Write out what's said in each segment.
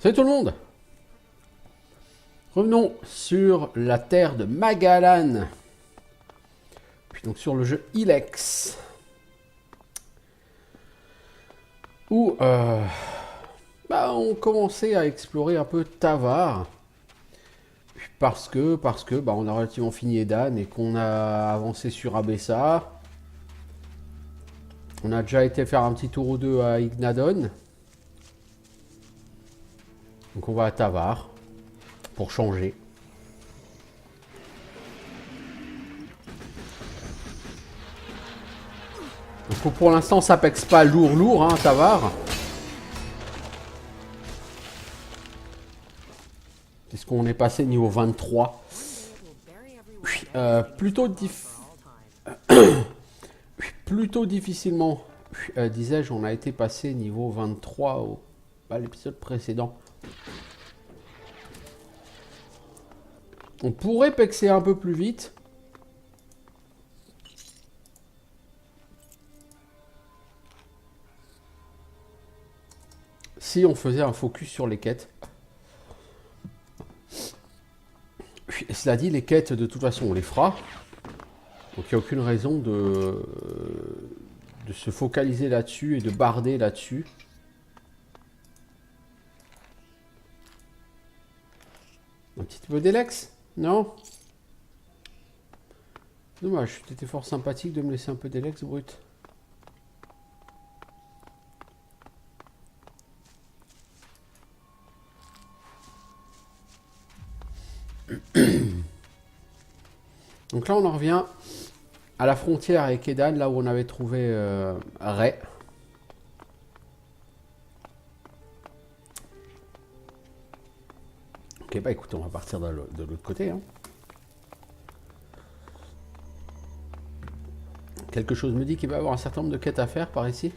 Salut tout le monde. Revenons sur la terre de Magalan. Puis donc sur le jeu Ilex. Où on commençait à explorer un peu Tavar. Parce que on a relativement fini Edan et qu'on a avancé sur Abessa. On a déjà été faire un petit tour ou deux à Ignadon. Donc on va à Tavar pour changer. Donc pour l'instant ça pexe pas lourd hein, Tavar. Puisqu'on est passé niveau 23. Plutôt difficilement, disais-je, on a été passé niveau 23 à l'épisode précédent. On pourrait pexer un peu plus vite. Si on faisait un focus sur les quêtes. Cela dit, les quêtes, de toute façon, on les fera. Donc il n'y a aucune raison de se focaliser là-dessus et de barder là-dessus. Un petit peu d'Elex? Non? Dommage, c'était fort sympathique de me laisser un peu d'Elex brut. Donc là on en revient à la frontière avec Edan, là où on avait trouvé Ray. Ok, bah écoute, on va partir de l'autre côté. Hein. Quelque chose me dit qu'il va y avoir un certain nombre de quêtes à faire par ici.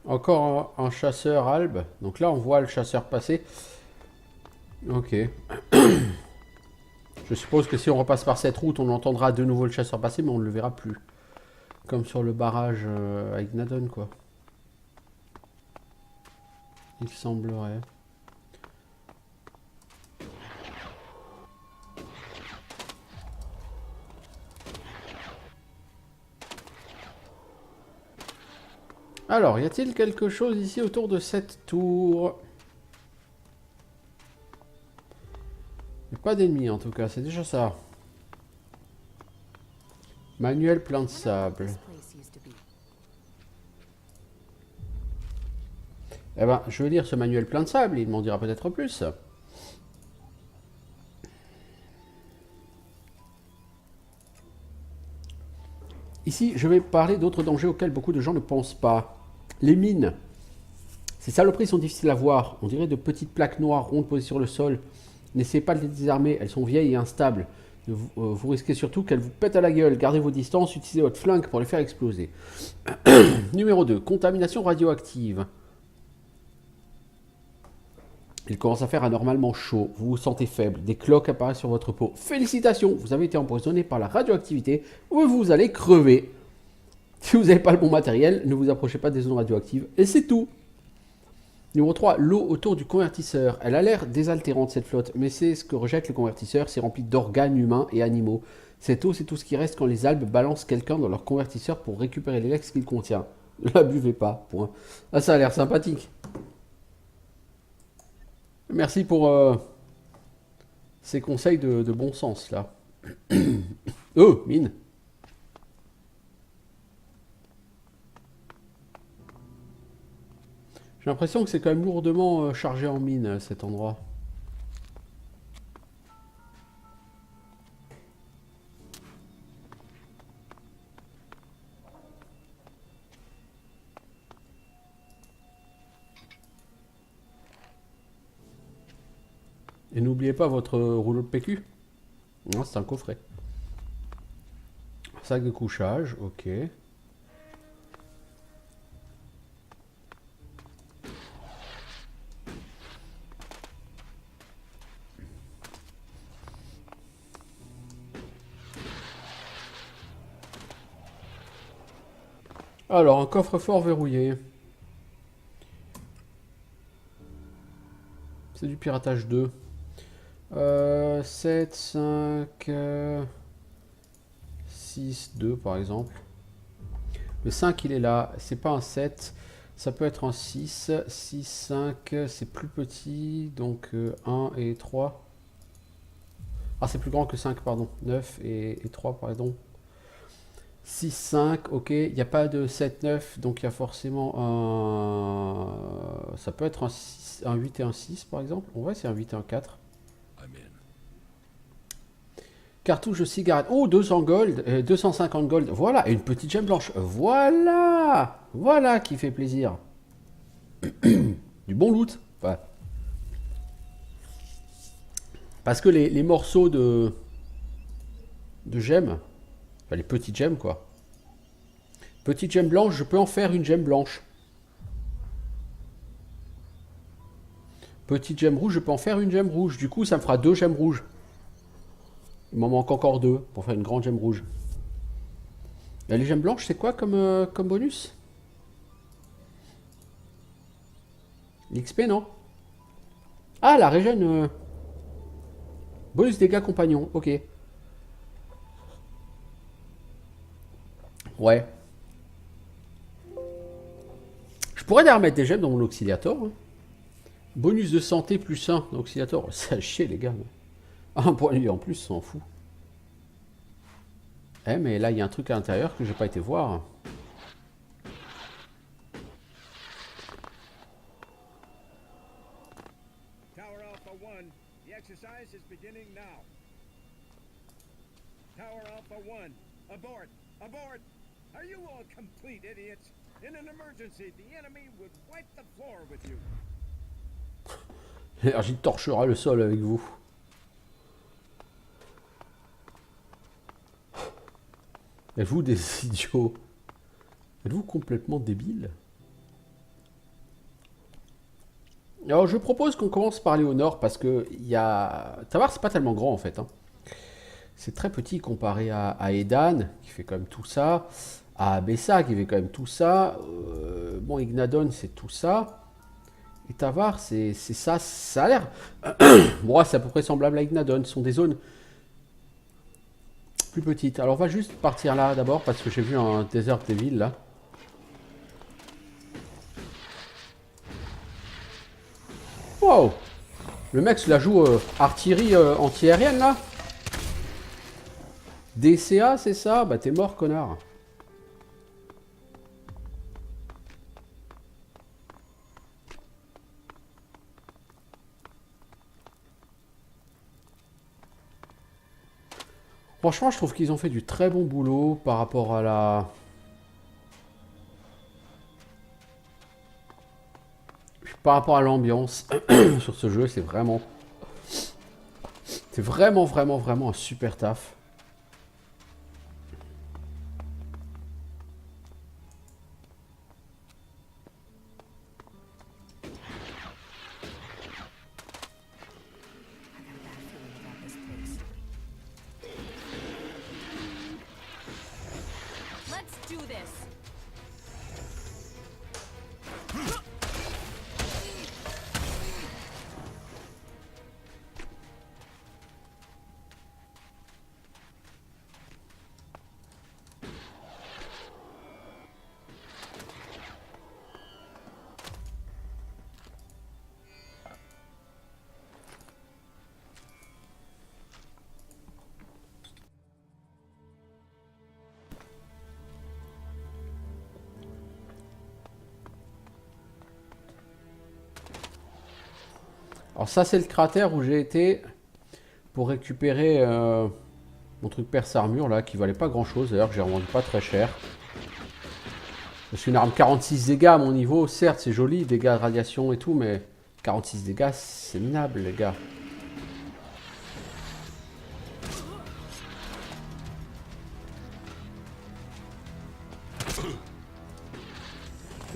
Encore un chasseur albe. Donc là, on voit le chasseur passer. Ok. Je suppose que si on repasse par cette route, on entendra de nouveau le chasseur passer, mais on ne le verra plus. Comme sur le barrage à Ignadon, quoi. Il semblerait. Alors, y a-t-il quelque chose ici autour de cette tour? Pas d'ennemis en tout cas, c'est déjà ça. Manuel plein de sable. Eh ben, je veux lire ce manuel plein de sable, il m'en dira peut-être plus. Ici, je vais parler d'autres dangers auxquels beaucoup de gens ne pensent pas. Les mines. Ces saloperies sont difficiles à voir. On dirait de petites plaques noires rondes posées sur le sol. N'essayez pas de les désarmer, elles sont vieilles et instables. Vous risquez surtout qu'elles vous pètent à la gueule. Gardez vos distances, utilisez votre flingue pour les faire exploser. Numéro 2. Contamination radioactive. Il commence à faire anormalement chaud, vous vous sentez faible, des cloques apparaissent sur votre peau. Félicitations, vous avez été empoisonné par la radioactivité, ou vous allez crever. Si vous n'avez pas le bon matériel, ne vous approchez pas des zones radioactives, et c'est tout. Numéro 3, l'eau autour du convertisseur. Elle a l'air désaltérante cette flotte, mais c'est ce que rejette le convertisseur, c'est rempli d'organes humains et animaux. Cette eau, c'est tout ce qui reste quand les albes balancent quelqu'un dans leur convertisseur pour récupérer l'élex qu'il contient. Ne la buvez pas, point. Ah, ça a l'air sympathique. Merci pour ces conseils de bon sens, là. Oh, mine. J'ai l'impression que c'est quand même lourdement chargé en mine, cet endroit. Et n'oubliez pas votre rouleau de PQ. Non, c'est un coffret. Sac de couchage, ok. Alors, un coffre-fort verrouillé. C'est du piratage 2. 7, 5, 6, 2 par exemple. Le 5 il est là, c'est pas un 7, ça peut être un 6, 6, 5, c'est plus petit, donc 1 et 3. Ah c'est plus grand que 5, pardon, 9 et 3 pardon. 6, 5, ok, il n'y a pas de 7, 9, donc il y a forcément un... Ça peut être un 8 et un 6 par exemple, ouais c'est un 8 et un 4. Cartouche de cigarette. Oh, 200 gold, 250 gold. Voilà, et une petite gemme blanche. Voilà, voilà qui fait plaisir. Du bon loot. Ouais. Parce que les morceaux de gemmes, enfin les petites gemmes quoi. Petite gemme blanche, je peux en faire une gemme blanche. Petite gemme rouge, je peux en faire une gemme rouge. Du coup, ça me fera 2 gemmes rouges. Il m'en manque encore 2 pour faire une grande gemme rouge. Et les gemmes blanches, c'est quoi comme bonus? L'XP, non? Ah, la régène. Bonus dégâts compagnons, ok. Ouais. Je pourrais d'ailleurs mettre des gemmes dans mon auxiliator. Hein. Bonus de santé plus 1 dans l'auxiliator. Ça chier, les gars. Un point de vie en plus, s'en fout. Eh, mais là, il y a un truc à l'intérieur que j'ai pas été voir. Tower Alpha 1, the exercise is beginning now. Tower Alpha 1, abort! Abort! Are you all complete idiots? In an emergency, the enemy would wipe the floor with you. L'énergie torchera le sol avec vous. Êtes-vous des idiots? Êtes-vous complètement débiles? Alors je propose qu'on commence par aller au nord parce que il y a... Tavar c'est pas tellement grand en fait. Hein. C'est très petit comparé à Edan qui fait quand même tout ça. À Abessa qui fait quand même tout ça. Bon Ignadon c'est tout ça. Et Tavar c'est ça. Ça a l'air... Bon c'est à peu près semblable à Ignadon. Ce sont des zones plus petites. Alors on va juste partir là d'abord parce que j'ai vu un Desert Devil là. Wow! Le mec se la joue artillerie anti-aérienne là. DCA c'est ça? Bah t'es mort connard. Franchement je trouve qu'ils ont fait du très bon boulot par rapport à la... Par rapport à l'ambiance sur ce jeu, c'est vraiment... C'est vraiment un super taf. Let's do this. Alors ça c'est le cratère où j'ai été pour récupérer mon truc perce armure là qui valait pas grand chose d'ailleurs que j'ai revendu pas très cher. C'est une arme 46 dégâts à mon niveau, certes c'est joli, dégâts de radiation et tout, mais 46 dégâts c'est minable les gars.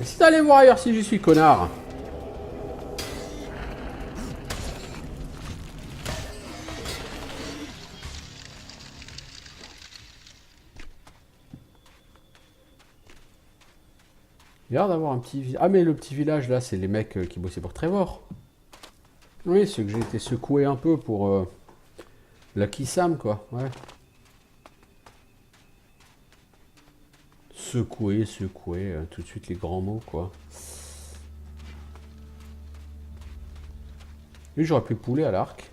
Si t'allais voir ailleurs si j'y suis, connard. Il a l'air d'avoir un petit village. Ah, mais le petit village là, c'est les mecs qui bossaient pour Trevor. Oui, c'est que j'ai été secoué un peu pour Lucky Sam, quoi. Ouais. Secoué, tout de suite les grands mots, quoi. Lui, j'aurais pu pouler à l'arc.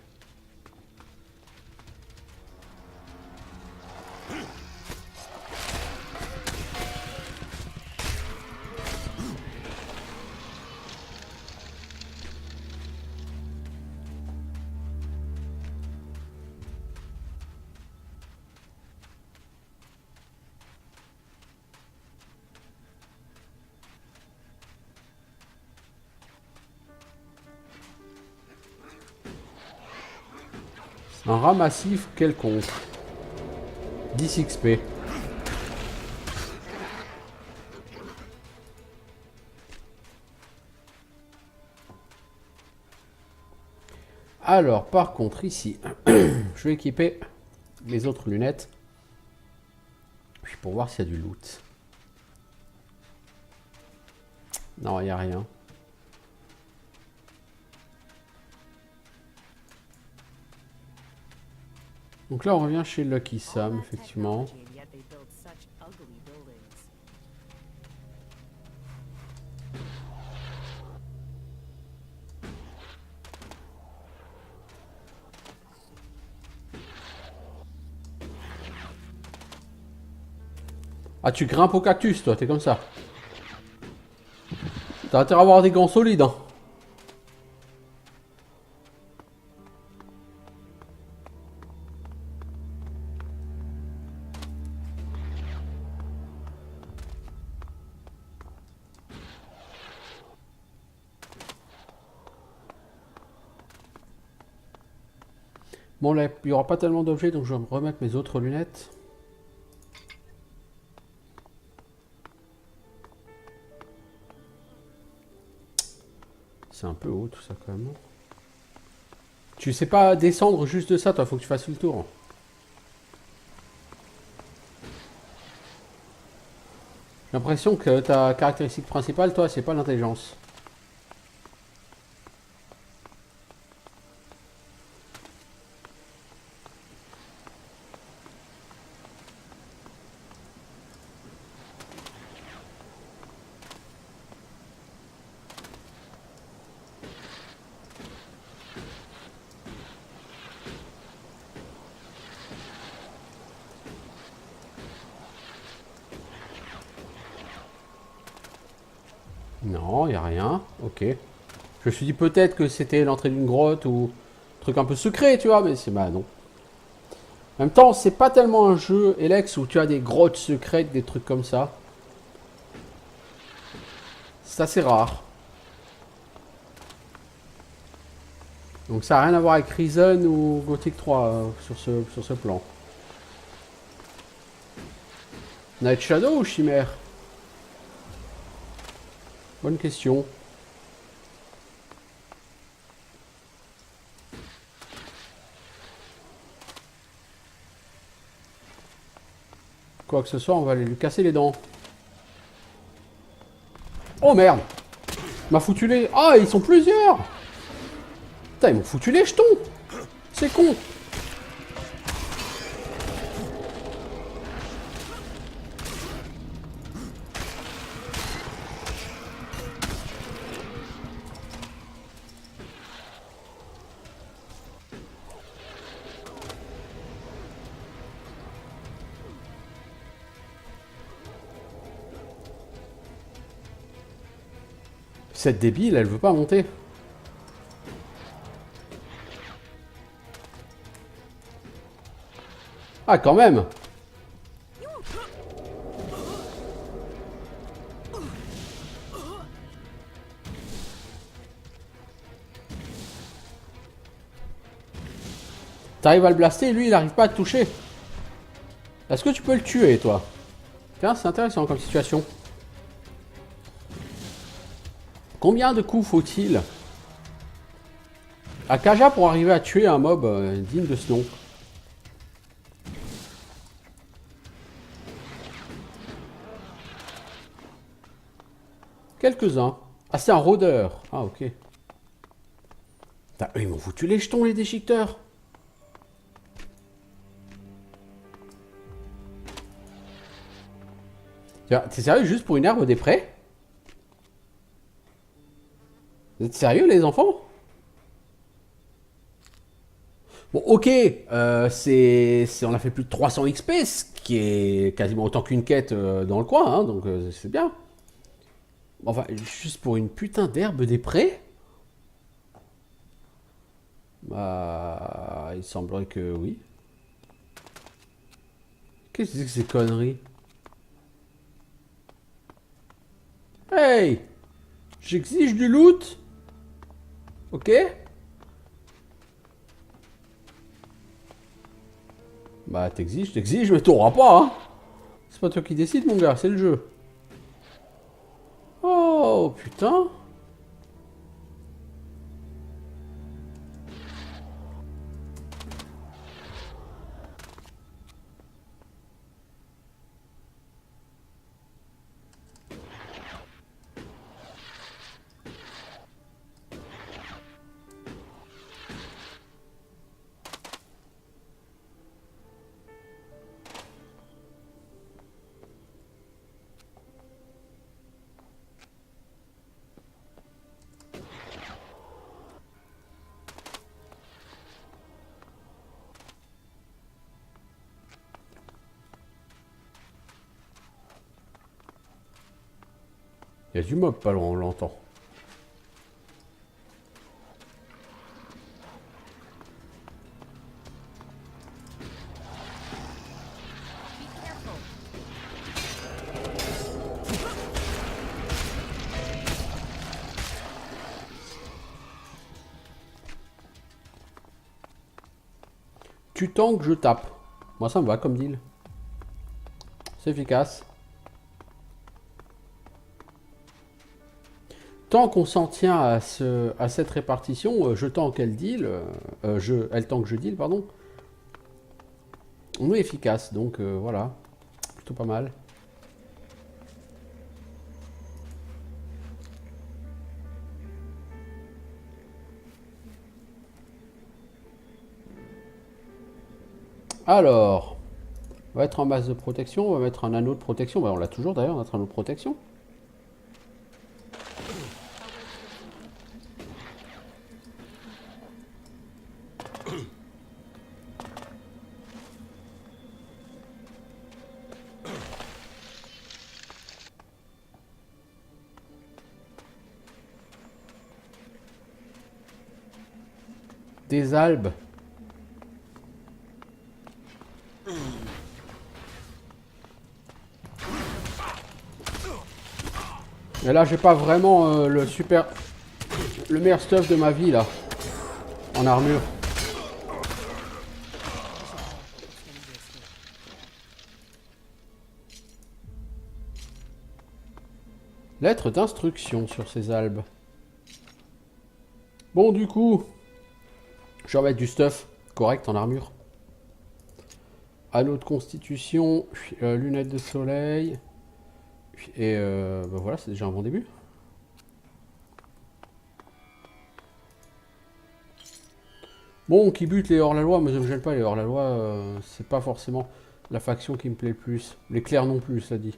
Un rat massif quelconque. 10 XP. Alors, par contre, ici, je vais équiper les autres lunettes. Puis pour voir s'il y a du loot. Non, il n'y a rien. Donc là, on revient chez Lucky Sam, effectivement. Ah, tu grimpes au cactus, toi, t'es comme ça. T'as intérêt à avoir des gants solides, hein. Bon, là, il n'y aura pas tellement d'objets, donc je vais me remettre mes autres lunettes. C'est un peu haut tout ça quand même. Tu sais pas descendre juste de ça, toi, faut que tu fasses le tour. J'ai l'impression que ta caractéristique principale, toi, c'est pas l'intelligence. Non, il a rien. Ok. Je me suis dit peut-être que c'était l'entrée d'une grotte ou un truc un peu secret, tu vois, mais c'est bah non. En même temps, c'est pas tellement un jeu, Elex, où tu as des grottes secrètes, des trucs comme ça. C'est assez rare. Donc ça n'a rien à voir avec Risen ou Gothic 3 sur ce plan. Night Shadow ou Chimère? Bonne question. Quoi que ce soit, on va aller lui casser les dents. Oh merde! Il m'a foutu les... Ah, ils sont plusieurs! Putain, ils m'ont foutu les jetons! C'est con! Cette débile, elle veut pas monter. Ah, quand même! T'arrives à le blaster et lui, il n'arrive pas à te toucher. Est-ce que tu peux le tuer, toi? Tiens, c'est intéressant comme situation. Combien de coups faut-il à Kaja pour arriver à tuer un mob digne de ce nom? Quelques-uns. Ah, c'est un rôdeur. Ah, ok. Putain, ils m'ont foutu les jetons, les déchiqueteurs. T'es sérieux juste pour une herbe des prés? Vous êtes sérieux, les enfants? Bon, ok, on a fait plus de 300 XP, ce qui est quasiment autant qu'une quête dans le coin, hein, donc c'est bien. Enfin, juste pour une putain d'herbe des prés? Bah, il semblerait que oui. Qu'est-ce que c'est que ces conneries? Hey! J'exige du loot? Ok? Bah, t'exiges, mais t'auras pas, hein? C'est pas toi qui décides, mon gars, c'est le jeu. Oh, putain! Il y a du mob pas loin, on l'entend. Tu tankes, je tape. Moi, ça me va comme deal. C'est efficace. Tant qu'on s'en tient à cette répartition, je tank, elle deal, elle tank, je deal, pardon. On est efficace, donc voilà. Plutôt pas mal. Alors, on va être en masse de protection, on va mettre un anneau de protection. Bah, on l'a toujours d'ailleurs, notre anneau de protection. Des albes. Et là, j'ai pas vraiment le meilleur stuff de ma vie là, en armure. Lettre d'instruction sur ces albes. Bon, du coup, je vais remettre du stuff correct en armure. Anneau de constitution, lunettes de soleil. Et bah voilà, c'est déjà un bon début. Bon, qui bute les hors-la-loi, mais ça me gêne pas, les hors-la-loi, c'est pas forcément la faction qui me plaît le plus. Les clercs non plus, ça dit.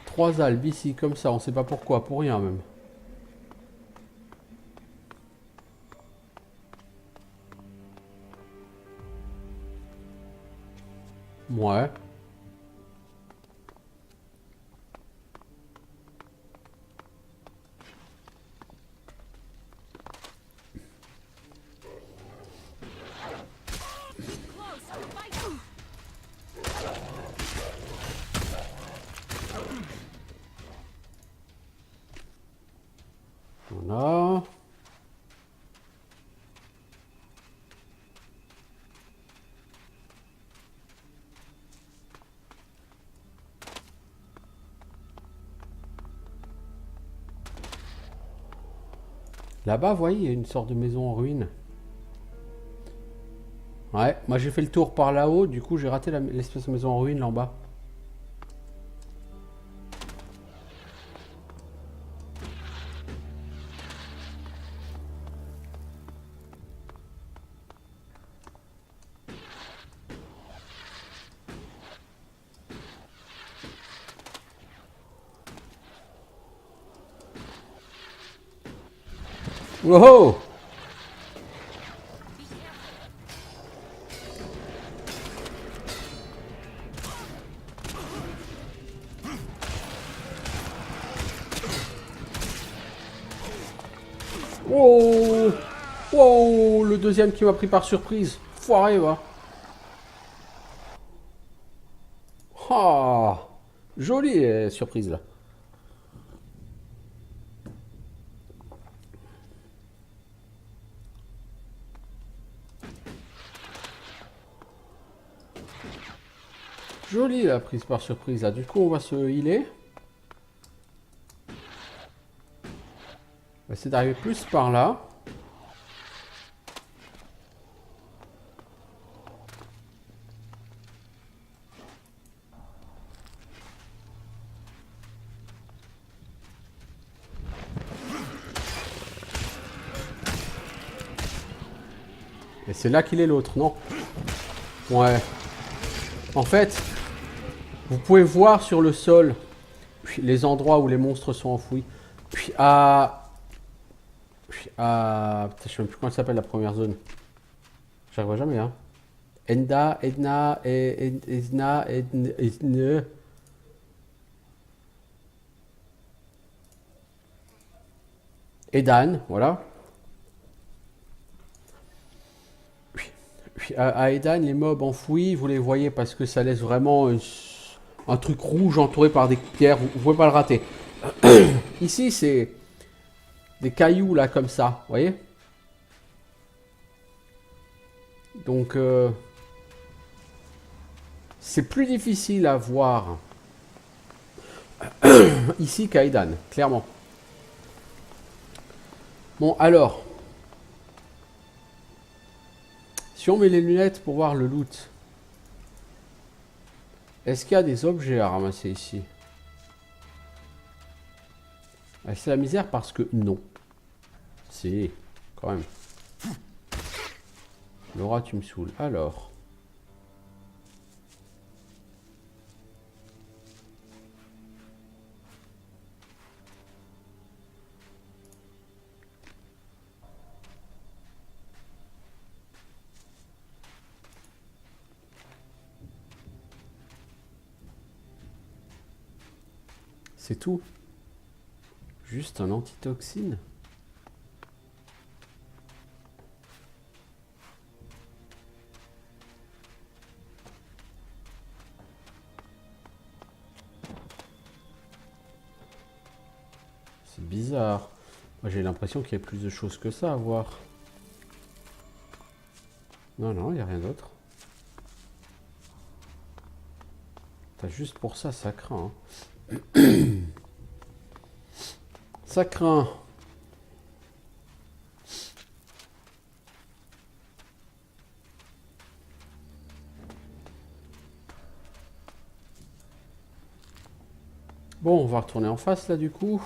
Trois albes ici, comme ça, on sait pas pourquoi, pour rien même. Ouais. Voilà. Là-bas, vous voyez, il y a une sorte de maison en ruine. Ouais, moi j'ai fait le tour par là-haut, du coup j'ai raté l'espèce de maison en ruine là en bas. Wow! Wow! Wow! Le deuxième qui m'a pris par surprise. Foiré, va. Ah! Jolie surprise là. Jolie la prise par surprise là. Du coup, on va se healer. On va essayer d'arriver plus par là. Et c'est là qu'il est l'autre, non? Ouais. En fait, vous pouvez voir sur le sol les endroits où les monstres sont enfouis. Puis putain, je sais même plus comment elle s'appelle la première zone. J'arriverai jamais, hein. Enda, Edna, Edna, Edna. Edan, voilà. Puis à Edan, les mobs enfouis, vous les voyez parce que ça laisse vraiment un truc rouge entouré par des pierres. Vous pouvez pas le rater. Ici, c'est des cailloux là comme ça, vous voyez? Donc, c'est plus difficile à voir ici qu'à Edan, clairement. Bon, alors, si on met les lunettes pour voir le loot, est-ce qu'il y a des objets à ramasser ici? C'est la misère parce que non. Si, quand même. Laura, tu me saoules. Alors. C'est tout. Juste un antitoxine. C'est bizarre. Moi j'ai l'impression qu'il y a plus de choses que ça à voir. Non, non, il n'y a rien d'autre. T'as juste pour ça, ça craint. Hein. Ça craint. Bon, on va retourner en face là du coup.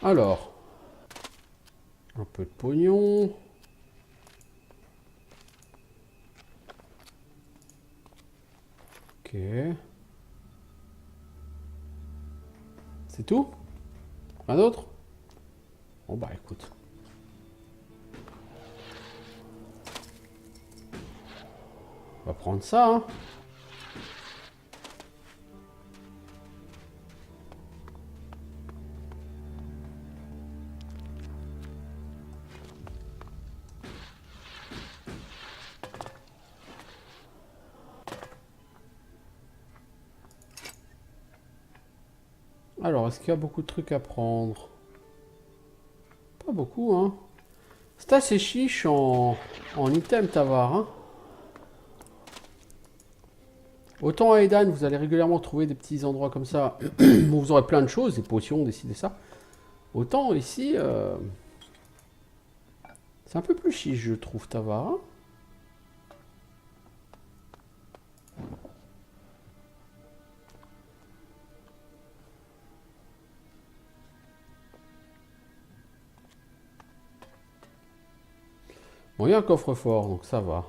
Alors. Un peu de pognon. Ok. C'est tout? Un autre? Bon bah écoute. On va prendre ça, hein. Alors, est-ce qu'il y a beaucoup de trucs à prendre? Pas beaucoup, hein. C'est assez chiche en item, Tavar, hein. Autant à Edan, vous allez régulièrement trouver des petits endroits comme ça où vous aurez plein de choses, des potions, des ça. Autant ici, c'est un peu plus chiche, je trouve, Tavar, hein. Bon, il y a un coffre-fort, donc ça va.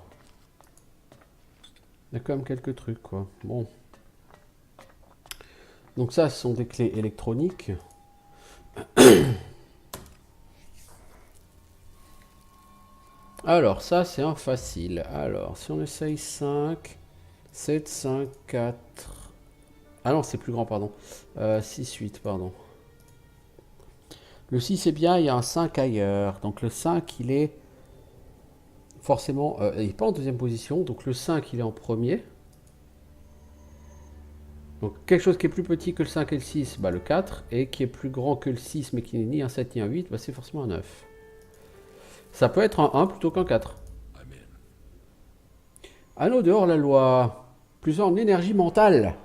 Il y a quand même quelques trucs, quoi. Bon. Donc ça, ce sont des clés électroniques. Alors, ça, c'est un facile. Alors, si on essaye 5, 7, 5, 4... Ah non, c'est plus grand, pardon. 6, 8, pardon. Le 6 est bien, il y a un 5 ailleurs. Donc le 5, il est... Forcément, il n'est pas en deuxième position. Donc le 5, il est en premier. Donc quelque chose qui est plus petit que le 5 et le 6, bah, le 4. Et qui est plus grand que le 6, mais qui n'est ni un 7 ni un 8, bah, c'est forcément un 9. Ça peut être un 1 plutôt qu'un 4. Anneau dehors la loi. Plus en énergie mentale.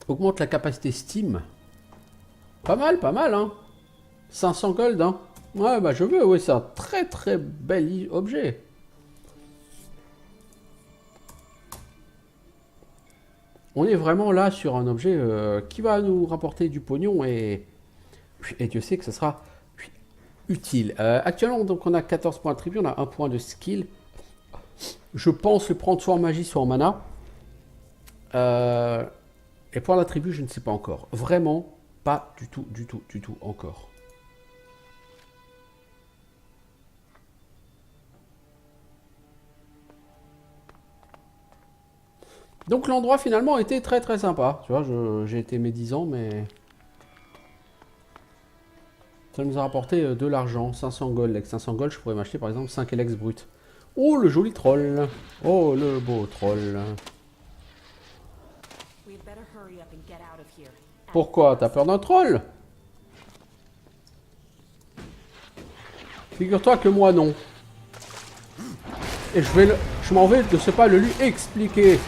Augmente la capacité Steam. Pas mal, hein. 500 gold, hein. Ouais, bah je veux, oui, c'est un très très bel objet. On est vraiment là sur un objet qui va nous rapporter du pognon et Dieu sait que ce sera utile. Actuellement, donc on a 14 points de tribut, on a 1 point de skill. Je pense le prendre soit en magie, soit en mana. Et pour l'attribut, je ne sais pas encore. Vraiment, pas du tout encore. Donc l'endroit finalement était très très sympa. Tu vois, j'ai été médisant, mais ça nous a rapporté de l'argent. 500 gold. Avec 500 gold, je pourrais m'acheter par exemple 5 Elex brut. Oh, le joli troll. Oh, le beau troll. Pourquoi? T'as peur d'un troll? Figure-toi que moi non. Et je m'en vais de ce pas le lui expliquer.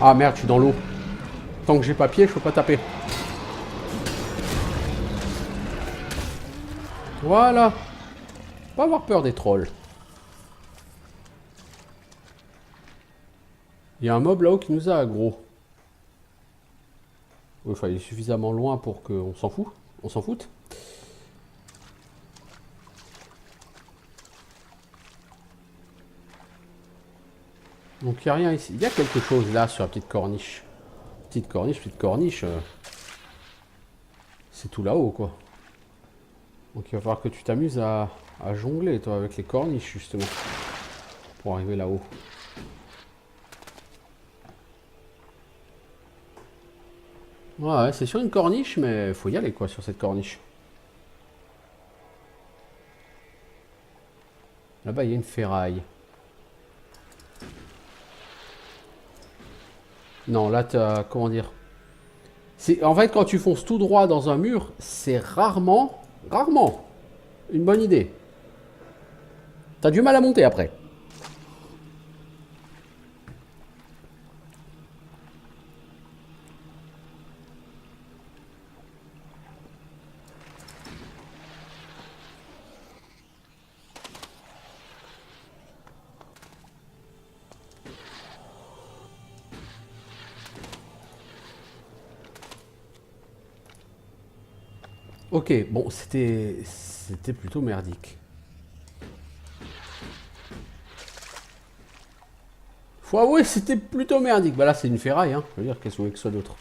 Ah merde, je suis dans l'eau. Tant que j'ai pas pied, je peux pas taper. Voilà. Pas avoir peur des trolls. Il y a un mob là-haut qui nous a aggro. Enfin, il est suffisamment loin pour qu'on s'en fout. On s'en foute. Donc il n'y a rien ici. Il y a quelque chose là sur la petite corniche. Petite corniche. C'est tout là-haut quoi. Donc il va falloir que tu t'amuses à jongler toi avec les corniches justement. Pour arriver là-haut. Ouais, c'est sur une corniche, mais il faut y aller quoi sur cette corniche. Là-bas il y a une ferraille. Non, là t'as... Comment dire? En fait, quand tu fonces tout droit dans un mur, c'est rarement une bonne idée. T'as du mal à monter après. Ok, bon, c'était plutôt merdique. Faut avouer, c'était plutôt merdique. Bah là, c'est une ferraille, hein. Je veux dire, qu'est-ce que vous voulez que ce soit d'autre?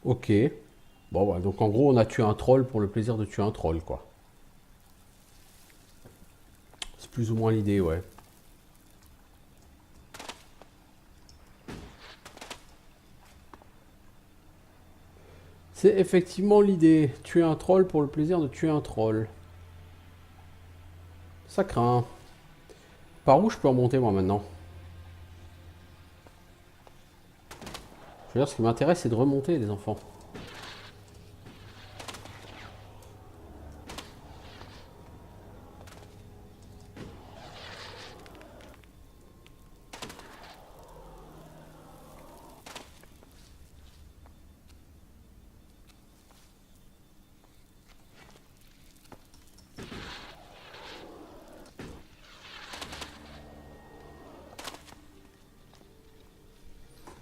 Ok. Bon, bah, donc en gros, on a tué un troll pour le plaisir de tuer un troll, quoi. C'est plus ou moins l'idée, ouais. C'est effectivement l'idée. Tuer un troll pour le plaisir de tuer un troll. Ça craint. Par où je peux remonter, moi, maintenant? Je veux dire, ce qui m'intéresse, c'est de remonter, les enfants.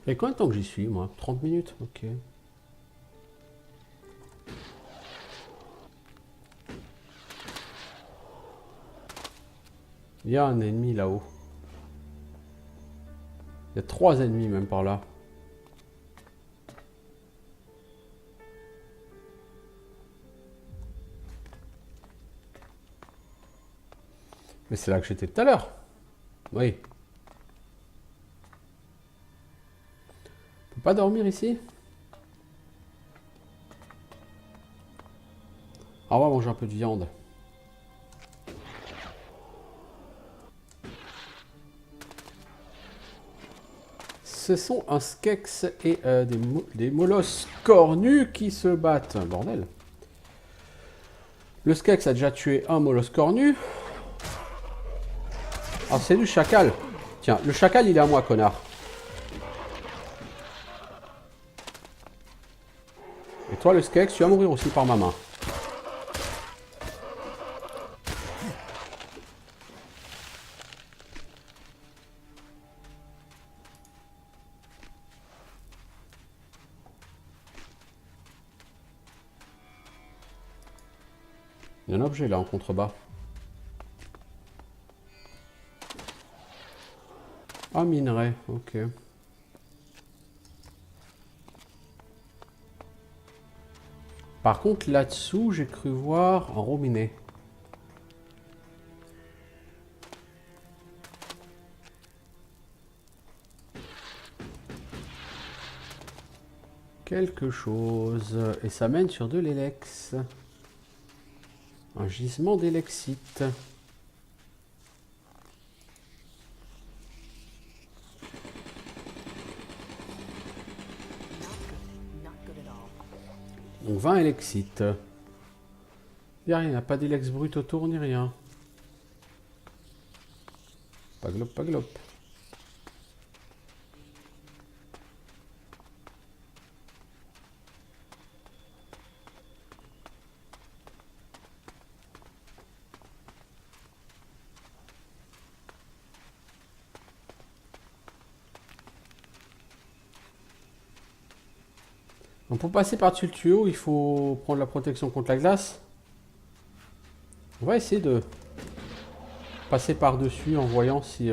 Et combien de temps que j'y suis, moi? 30 minutes? Ok. Il y a un ennemi là-haut. Il y a 3 ennemis même par là. Mais c'est là que j'étais tout à l'heure. Oui. On peut pas dormir ici? Ah, on va manger un peu de viande. Ce sont un Skex et des molosses cornus qui se battent. Bordel. Le Skex a déjà tué un molosse cornu. Ah, c'est du chacal. Tiens, le chacal, il est à moi, connard. Et toi, le Skex, tu vas mourir aussi par ma main. Il y a un objet là en contrebas. Ah, minerai, ok. Par contre, là-dessous, j'ai cru voir un robinet. Quelque chose. Et ça mène sur de l'élex. Un gisement d'élexite. Donc 20 élexites. Il n'y a rien, pas d'élex brut autour ni rien. Pas glop, pas glop. Donc pour passer par-dessus le tuyau, il faut prendre la protection contre la glace. On va essayer de passer par-dessus en voyant si...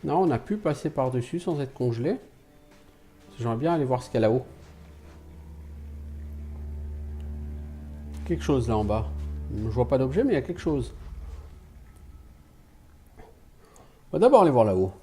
Non, on a pu passer par-dessus sans être congelé. J'aimerais bien aller voir ce qu'il y a là-haut. Quelque chose là en bas. Je vois pas d'objet, mais il y a quelque chose. On va d'abord aller voir là-haut.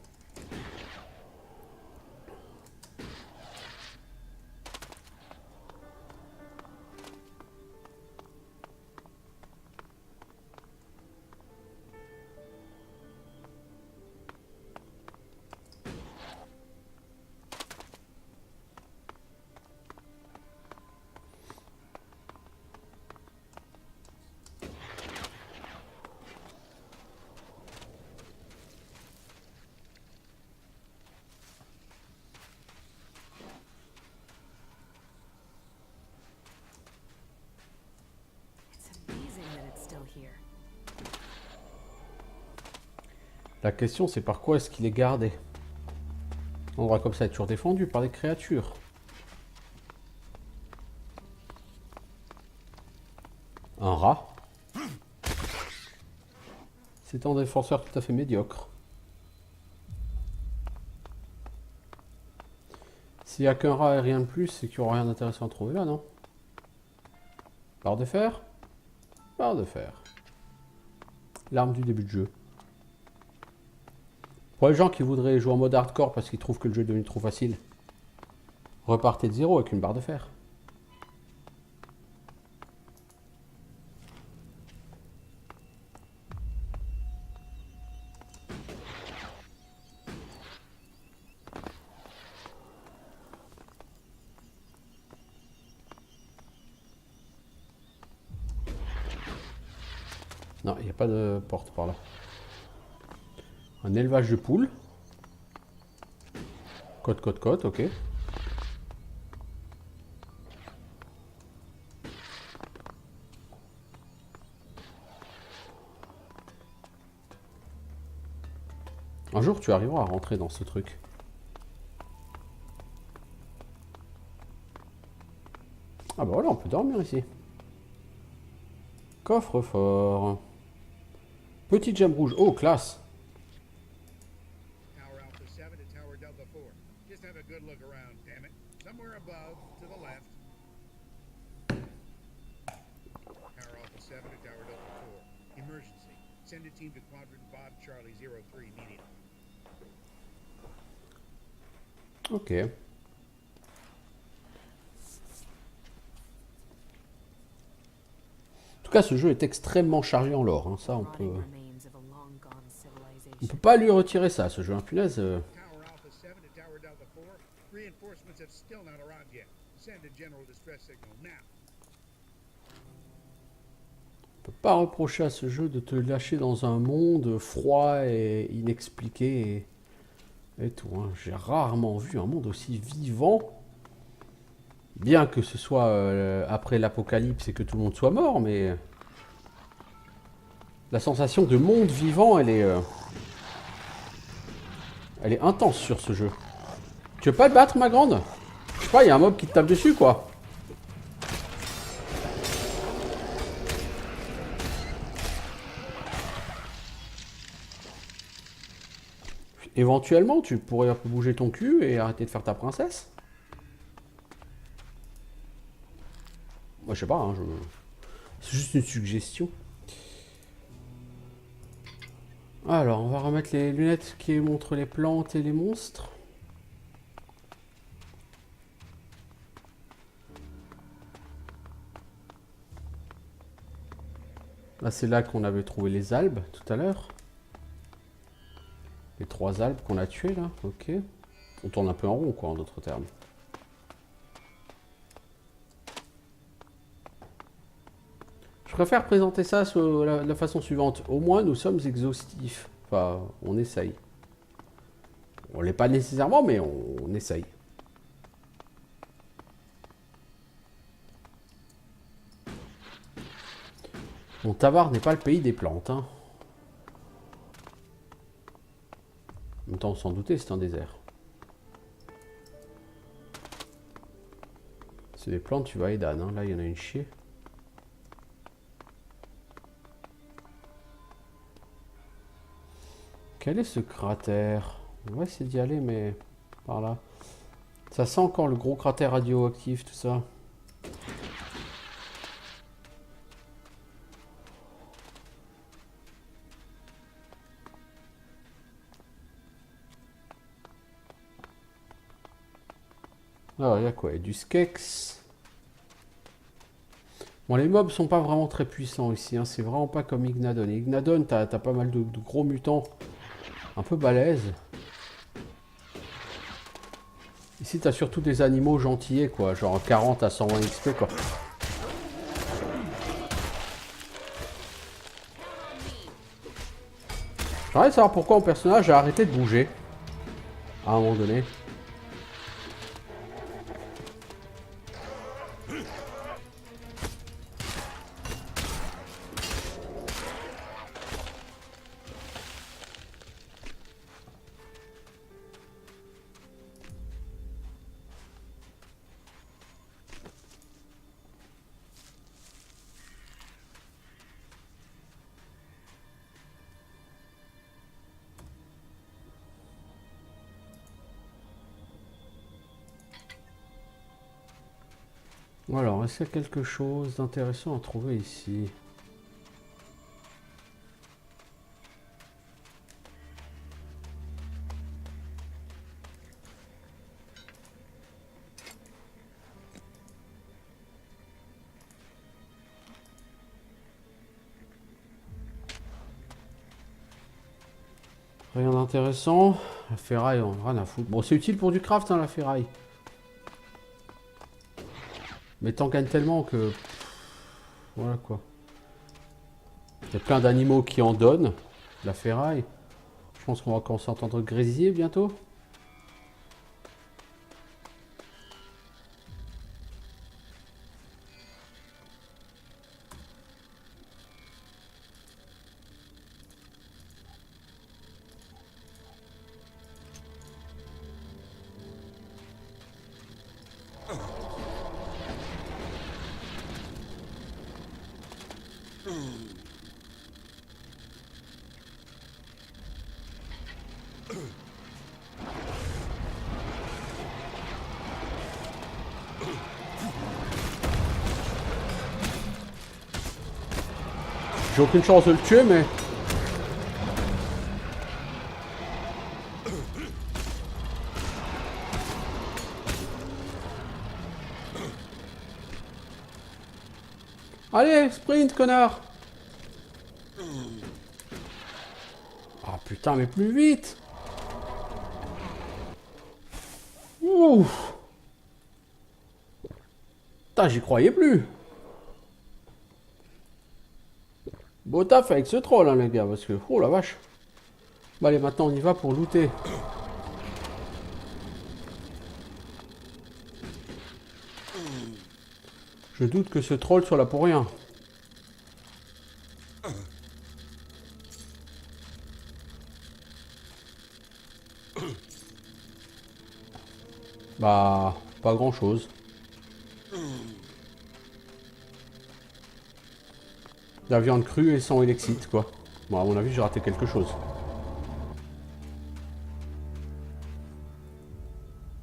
La question, c'est par quoi est-ce qu'il est gardé? Un endroit comme ça est toujours défendu par des créatures. Un rat. C'est un défenseur tout à fait médiocre. S'il n'y a qu'un rat et rien de plus, c'est qu'il n'y aura rien d'intéressant à trouver là, non? Barre de fer? Barre de fer. L'arme du début de jeu. Pour les gens qui voudraient jouer en mode hardcore parce qu'ils trouvent que le jeu est devenu trop facile, repartez de zéro avec une barre de fer. Non, il n'y a pas de porte par là. Un élevage de poules. Côte, ok. Un jour, tu arriveras à rentrer dans ce truc. Ah bah voilà, on peut dormir ici. Coffre-fort. Petite gemme rouge. Oh, classe. Tower Alpha 7 to Tower Delta 4. Just have a good look around, damn it. Somewhere above, to the left. Tower Alpha 7 to Tower Delta 4. Emergency. Send a team to Quadrant Bob Charlie 03 immediately. Ok. En tout cas, ce jeu est extrêmement chargé en lore. Hein. Ça, on peut pas lui retirer ça, ce jeu. Hein. Punaise. Tower Alpha 7 to Tower Delta 4. Reinforcements have still not arrived yet. Send a general distress signal now. On peut pas reprocher à ce jeu de te lâcher dans un monde froid et inexpliqué et tout. Hein. J'ai rarement vu un monde aussi vivant. Bien que ce soit après l'apocalypse et que tout le monde soit mort, mais la sensation de monde vivant, elle est intense sur ce jeu. Tu veux pas te battre, ma grande? Je sais pas, il y a un mob qui te tape dessus, quoi. Éventuellement, tu pourrais un peu bouger ton cul et arrêter de faire ta princesse. Moi, je sais pas, hein, c'est juste une suggestion. Alors, on va remettre les lunettes qui montrent les plantes et les monstres. Là, c'est là qu'on avait trouvé les albes tout à l'heure. Les 3 albes qu'on a tuées, là. Ok. On tourne un peu en rond, quoi, en d'autres termes. Je préfère présenter ça sur la façon suivante. Au moins, nous sommes exhaustifs. Enfin, on essaye. On l'est pas nécessairement, mais on essaye. Bon, Tavar n'est pas le pays des plantes. Hein. En même temps, on s'en doutait, c'est un désert. C'est des plantes, tu vas à Edan. Hein. Là, il y en a une chier. Quel est ce cratère? On va essayer d'y aller, mais par là. Ça sent encore le gros cratère radioactif, tout ça. Alors, il y a quoi? Il y a du Skex. Bon, les mobs sont pas vraiment très puissants ici. Hein. C'est vraiment pas comme Ignadon. Ignadon, t'as pas mal de gros mutants un peu balèzes. Ici, t'as surtout des animaux gentillets, quoi. Genre 40 à 120 XP, quoi. J'aimerais savoir pourquoi mon personnage a arrêté de bouger. À un moment donné. Alors, est-ce qu'il y a quelque chose d'intéressant à trouver ici? Rien d'intéressant. La ferraille, on a rien à foutre. Bon, c'est utile pour du craft, hein, la ferraille. Mais t'en gagnes tellement que... Voilà quoi. Il y a plein d'animaux qui en donnent. La ferraille. Je pense qu'on va commencer à entendre grésiller bientôt. J'ai aucune chance de le tuer, mais... Allez, sprint, connard! Ah putain, mais plus vite! Ouf! Putain, j'y croyais plus! Beau taf avec ce troll, hein, les gars, parce que... Oh la vache! Bon, allez, maintenant, on y va pour looter. Je doute que ce troll soit là pour rien. Bah, pas grand chose. La viande crue et sans élixite, quoi. Bon, à mon avis, j'ai raté quelque chose.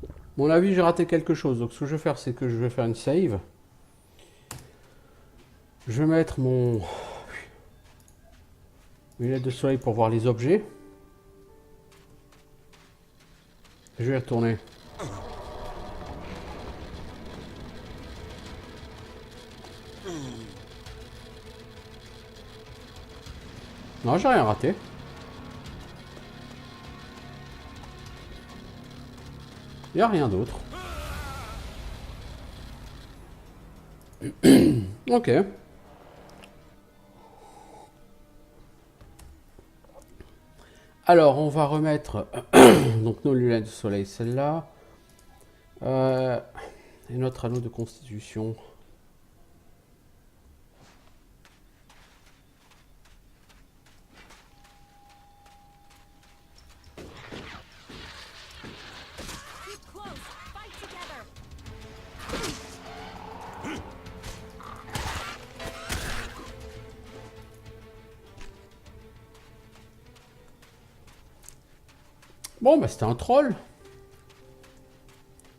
À mon avis, j'ai raté quelque chose. Donc, ce que je vais faire, c'est que je vais faire une save. Je vais mettre mon lunette de soleil pour voir les objets. Et je vais y retourner. Non, j'ai rien raté. Il n'y a rien d'autre. Ok. Alors, on va remettre donc nos lunettes de soleil, celle-là. Et notre anneau de constitution. Bon, bah c'était un troll.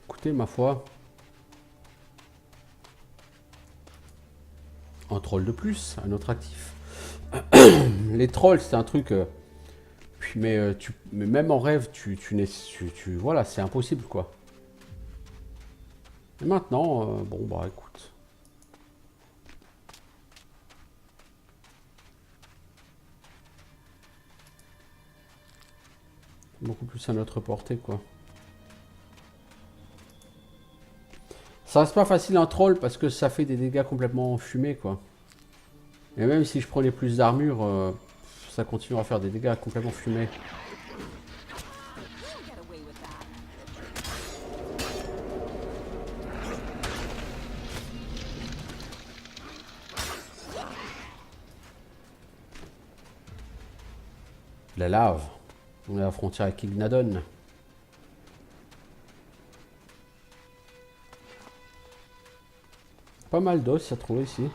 Écoutez, ma foi. Un troll de plus, à notre actif. Les trolls, c'est un truc... mais même en rêve, voilà, c'est impossible, quoi. Et maintenant, bon, bah écoute. Beaucoup plus à notre portée, quoi. Ça reste pas facile un troll parce que ça fait des dégâts complètement fumés, quoi. Et même si je prenais plus d'armure, ça continue à faire des dégâts complètement fumés. La lave. On est à la frontière avec Ignadon. Pas mal d'os à trouver ici.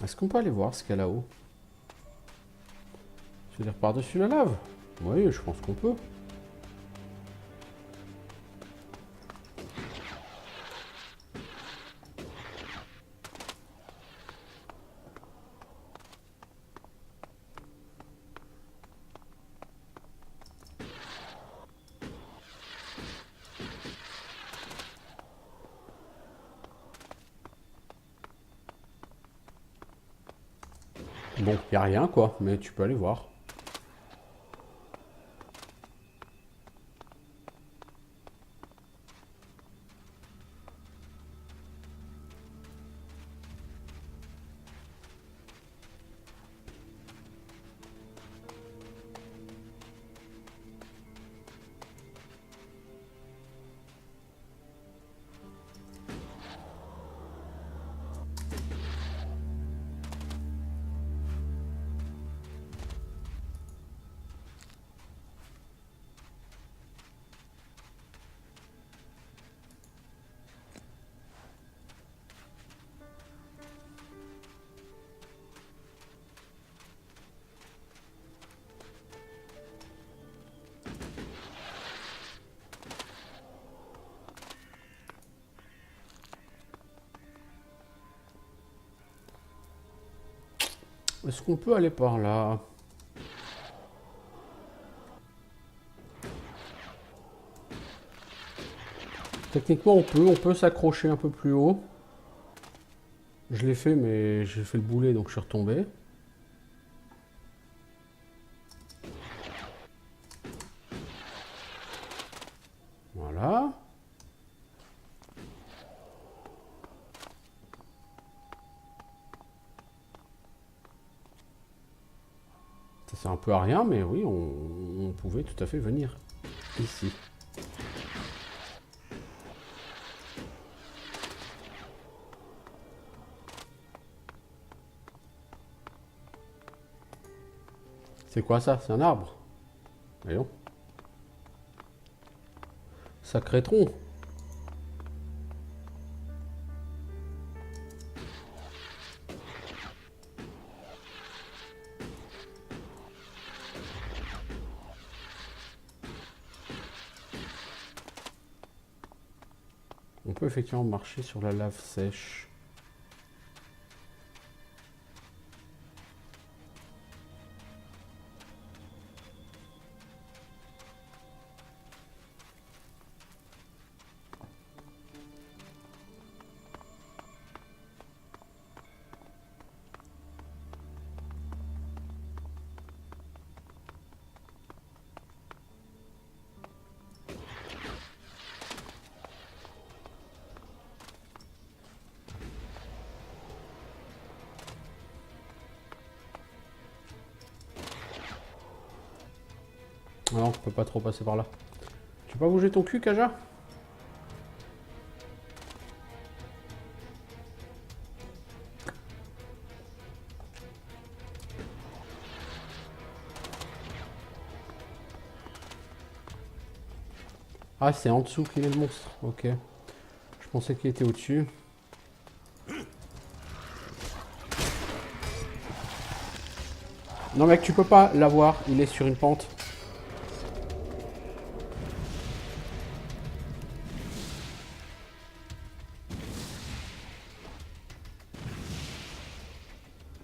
Est-ce qu'on peut aller voir ce qu'il y a là-haut? Je veux dire par-dessus la lave? Oui, je pense qu'on peut. Bon, y a rien quoi, mais tu peux aller voir. Est-ce qu'on peut aller par là? Techniquement, on peut s'accrocher un peu plus haut. Je l'ai fait, mais j'ai fait le boulet, donc je suis retombé. Voilà. Ça sert un peu à rien, mais oui, on pouvait tout à fait venir ici. C'est quoi ça? C'est un arbre? Voyons. Sacré tronc. On peut effectivement marcher sur la lave sèche. Non, on peut pas trop passer par là. Tu peux pas bouger ton cul, Kaja? Ah, c'est en dessous qu'il est le monstre. Ok. Je pensais qu'il était au-dessus. Non, mec, tu peux pas l'avoir. Il est sur une pente.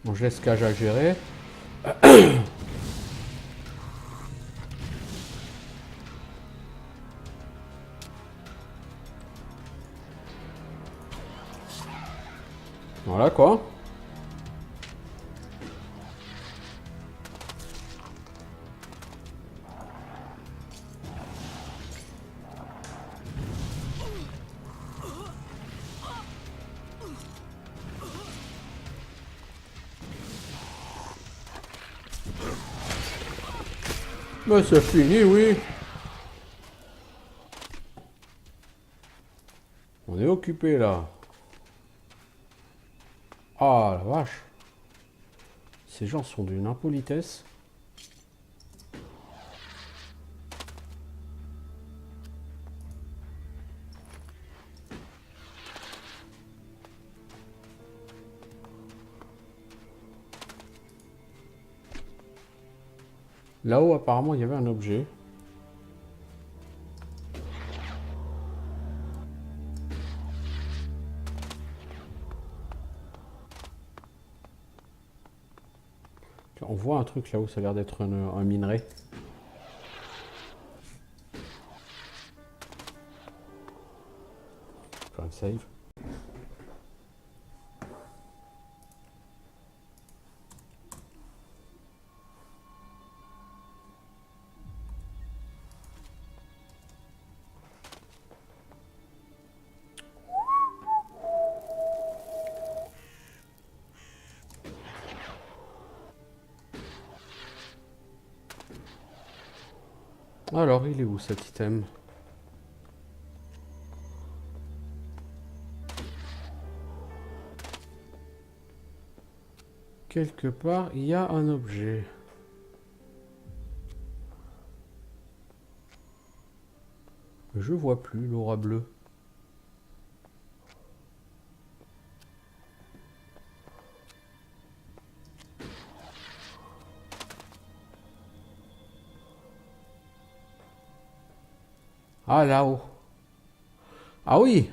Bon, je laisse Kaja gérer. Voilà quoi. Mais c'est fini, oui. On est occupé là. Ah la vache. Ces gens sont d'une impolitesse. Là-haut, apparemment, il y avait un objet. On voit un truc là-haut, ça a l'air d'être un minerai. Faire un save. Alors, il est où cet item? Quelque part, il y a un objet. Je vois plus l'aura bleue. Ah, là-haut. Ah oui!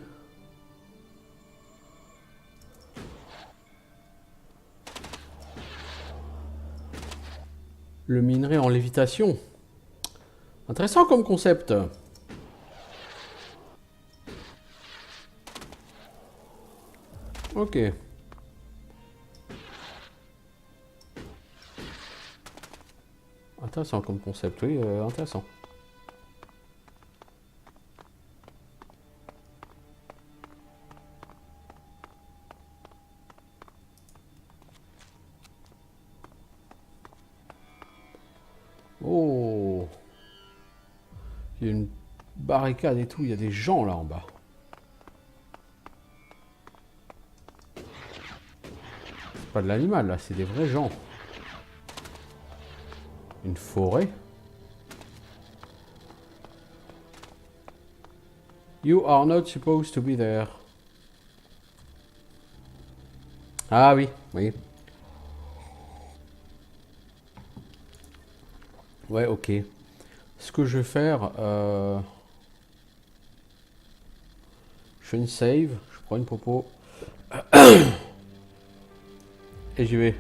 Le minerai en lévitation. Intéressant comme concept. Ok. Intéressant comme concept, oui, intéressant. Oh! Il y a une barricade et tout, il y a des gens là en bas. C'est pas de l'animal là, c'est des vrais gens. Une forêt. You are not supposed to be there. Ah oui, oui. Ouais, ok. Ce que je vais faire, je fais une save, je prends une popo. Et j'y vais.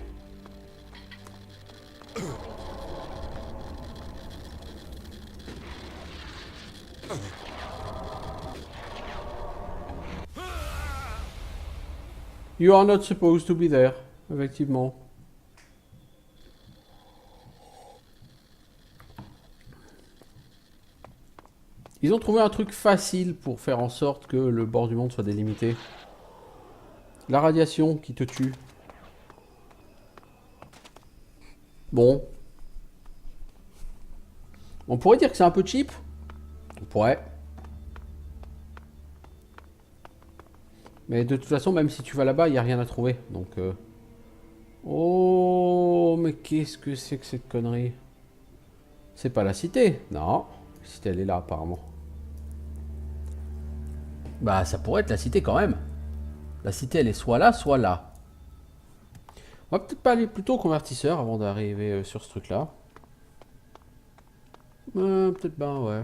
You are not supposed to be there, effectivement. Ils ont trouvé un truc facile pour faire en sorte que le bord du monde soit délimité. La radiation qui te tue. Bon. On pourrait dire que c'est un peu cheap. On pourrait. Mais de toute façon, même si tu vas là-bas, il n'y a rien à trouver. Donc... Oh, mais qu'est-ce que c'est que cette connerie? C'est pas la cité. Non. La cité, elle est là, apparemment. Bah, ça pourrait être la cité quand même. La cité, elle est soit là, soit là. On va peut-être pas aller plutôt au convertisseur avant d'arriver sur ce truc-là. Peut-être ben, ouais.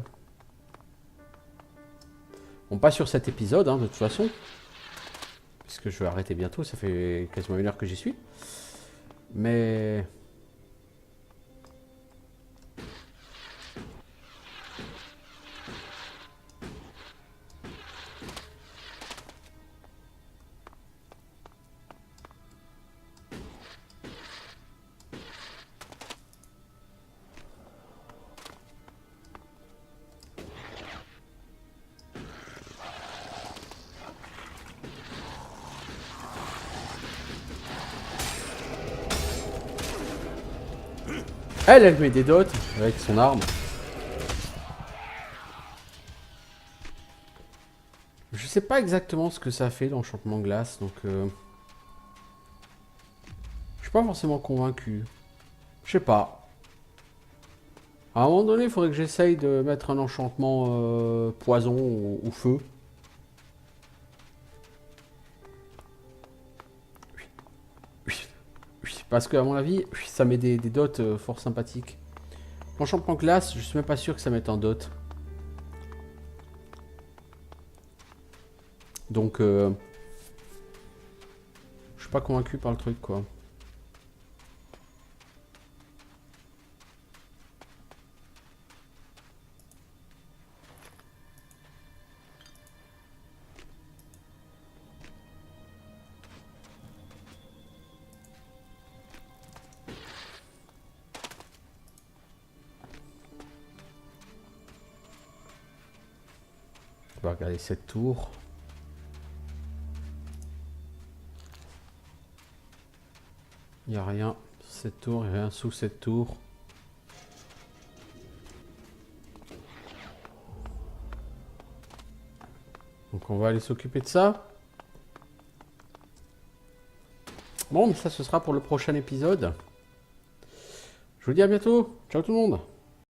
On passe sur cet épisode, hein, de toute façon. Puisque je vais arrêter bientôt, ça fait quasiment 1 heure que j'y suis. Mais... Elle met des dots avec son arme. Je sais pas exactement ce que ça fait l'enchantement glace, donc... Je suis pas forcément convaincu. Je sais pas. À un moment donné, il faudrait que j'essaye de mettre un enchantement poison ou feu. Oui, parce qu'à mon avis, ça met des dots fort sympathiques. Planchon plan glace, je suis même pas sûr que ça mette en dot. Donc, je suis pas convaincu par le truc, quoi. On va regarder cette tour. Il n'y a rien sur cette tour, il n'y a rien sous cette tour. Donc on va aller s'occuper de ça. Bon, mais ça ce sera pour le prochain épisode. Je vous dis à bientôt. Ciao tout le monde.